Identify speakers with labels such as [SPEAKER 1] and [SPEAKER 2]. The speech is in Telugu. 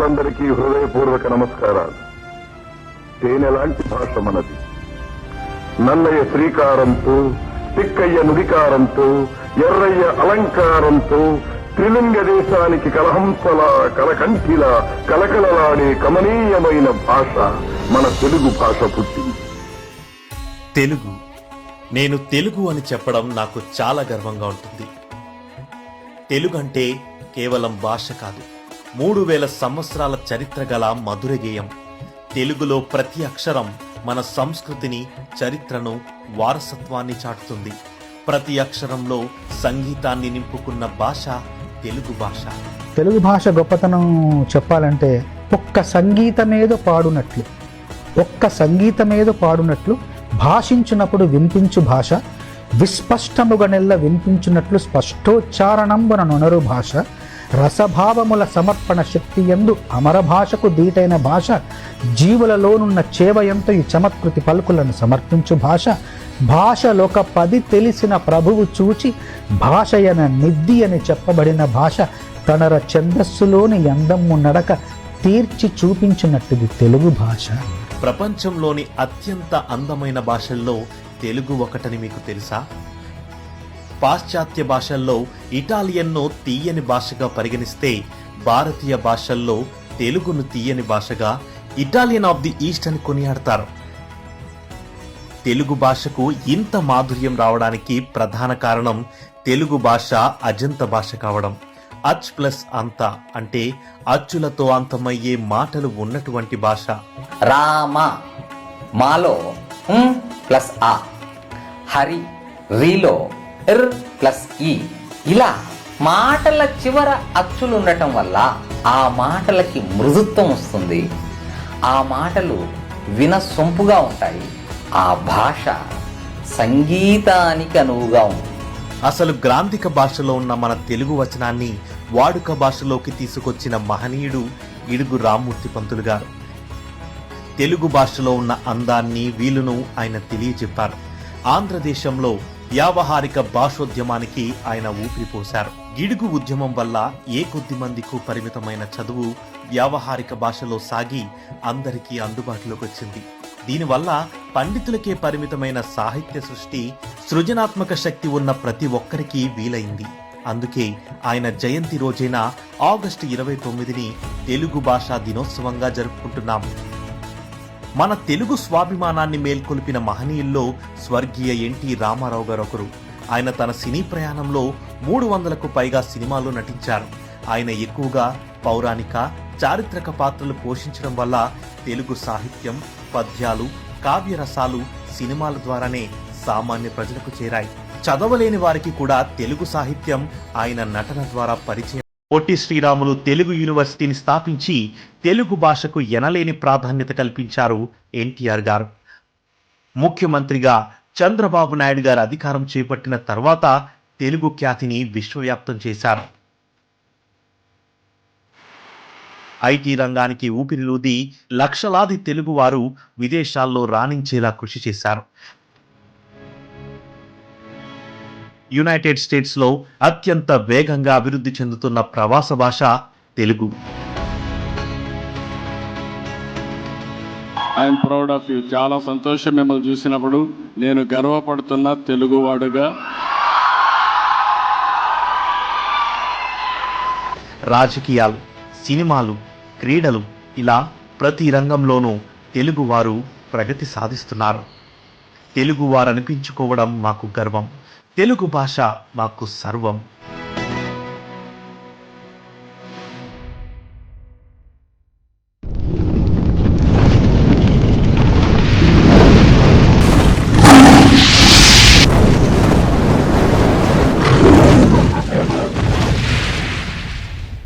[SPEAKER 1] ప్రజలందరికీ హృదయపూర్వక నమస్కారాలు. తేనెలాంటి భాష మనది. నల్లయ్య శ్రీకారంతో, తిక్కయ్య నుడికారంతో, ఎర్రయ్య అలంకారంతో త్రిలింగ దేశానికి కలహంసలా, కలకంఠిలా, కలకలలాడే కమనీయమైన భాష మన తెలుగు భాష పుట్టింది.
[SPEAKER 2] తెలుగు. నేను తెలుగు అని చెప్పడం నాకు చాలా గర్వంగా ఉంటుంది. తెలుగు అంటే కేవలం భాష కాదు, 3000 సంవత్సరాల చరిత్ర గల మధుర గేయం. తెలుగులో ప్రతి అక్షరం మన సంస్కృతిని, చరిత్రను, వారసత్వాన్ని చాటుతుంది. ప్రతి అక్షరంలో సంగీతాన్ని నింపుకున్న భాష తెలుగు భాష.
[SPEAKER 3] తెలుగు భాష గొప్పతనం చెప్పాలంటే ఒక్క సంగీతమేదో పాడునట్లు భాషించునప్పుడు వినిపించు భాష, విస్పష్టముగా నెల్ల వినిపించున్నట్లు స్పష్టోచ్చారణంబున నొనరు భాష, రసభావముల సమర్పణ శక్తి యందు అమర భాషకు దీటైన భాష, జీవులలోనున్న చేవయంతయు చమత్కృతి పలుకులను సమర్పించు భాష, భాషలొక 10 తెలిసిన ప్రభువు చూచి భాషయన నిద్ది అని చెప్పబడిన భాష, తనర ఛందస్సులోని అందమ్ము నడక తీర్చి చూపించినట్టుది తెలుగు భాష.
[SPEAKER 2] ప్రపంచంలోని అత్యంత అందమైన భాషల్లో తెలుగు ఒకటని మీకు తెలుసా? పాశ్చాత్య భాషల్లో ఇటాలియన్ను తీయని భాషగా పరిగణిస్తే, భారతీయ భాషల్లో తెలుగును తీయని భాషగా, ఇటాలియన్ ఆఫ్ ది ఈస్ట్ అని కొనియాడతారు. తెలుగు భాషకు ఇంత మాధుర్యం రావడానికి ప్రధాన కారణం తెలుగు భాష అజంత భాష కావడం. అచ్ ప్లస్ అంత అంటే అచ్చులతో అంతమయ్యే మాటలు ఉన్నటువంటి భాష.
[SPEAKER 4] రామ మాలో ప్లస్ ఆ, హరి రీలో ఎర్ ప్లస్ ఈ, ఇలా మాటల చివర అచ్చులు ఉండటం వల్ల ఆ మాటలకి మృదుత్వం వస్తుంది. ఆ మాటలు వినసొంపుగా ఉంటాయి. ఆ భాష సంగీతానికి అనువుగా ఉంది.
[SPEAKER 2] అసలు గ్రాంధిక భాషలో ఉన్న మన తెలుగు వచనాన్ని వాడుక భాషలోకి తీసుకొచ్చిన మహనీయుడు ఇడుగు రామ్మూర్తి పంతులు గారు. తెలుగు భాషలో ఉన్న అందాన్ని, వీలును ఆయన తెలియజెప్పారు. ఆంధ్రదేశంలో వ్యావహారిక భాషోద్యమానికి ఆయన ఊపిరిపోశారు. గిడుగు ఉద్యమం వల్ల ఏ కొద్ది మందికు పరిమితమైన చదువు వ్యావహారిక భాషలో సాగి అందరికీ అందుబాటులోకి వచ్చింది. దీనివల్ల పండితులకే పరిమితమైన సాహిత్య సృష్టి, సృజనాత్మక శక్తి ఉన్న ప్రతి ఒక్కరికి వీలైంది. అందుకే ఆయన జయంతి రోజైన ఆగస్టు 29ని తెలుగు భాషా దినోత్సవంగా జరుపుకుంటున్నాం. మన తెలుగు స్వాభిమానాన్ని మేల్కొల్పిన మహనీయుల్లో స్వర్గీయ ఎన్టీ రామారావు గారు ఒకరు. ఆయన తన సినీ ప్రయాణంలో 300కు పైగా సినిమాల్లో నటించారు. ఆయన ఎక్కువగా పౌరాణిక, చారిత్రక పాత్రలు పోషించడం వల్ల తెలుగు సాహిత్యం, పద్యాలు, కావ్యరసాలు సినిమాల ద్వారానే సామాన్య ప్రజలకు చేరాయి. చదవలేని వారికి కూడా తెలుగు సాహిత్యం ఆయన నటన ద్వారా పరిచయం. పొట్టి శ్రీరాములు తెలుగు యూనివర్సిటీని స్థాపించి తెలుగు భాషకు ఎనలేని ప్రాధాన్యత కల్పించారు ఎన్టీఆర్ గారు. ముఖ్యమంత్రిగా చంద్రబాబు నాయుడు గారు అధికారం చేపట్టిన తర్వాత తెలుగు ఖ్యాతిని విశ్వవ్యాప్తం చేశారు. ఐటీ రంగానికి ఊపిరిలూది లక్షలాది తెలుగువారు విదేశాల్లో రాణించేలా కృషి చేశారు. యునైటెడ్ స్టేట్స్లో అత్యంత వేగంగా అభివృద్ధి చెందుతున్న ప్రవాస భాష Telugu.
[SPEAKER 5] I'm proud of you. చాలా సంతోషం మిమ్మల్ని చూసినప్పుడు. నేను గర్వపడుతున్న తెలుగువాడుగా.
[SPEAKER 2] రాజకీయాలు, సినిమాలు, క్రీడలు, ఇలా ప్రతి రంగంలోనూ తెలుగువారు ప్రగతి సాధిస్తున్నారు. తెలుగువారు అనిపించుకోవడం మాకు గర్వం. తెలుగు భాష మాకు సర్వం.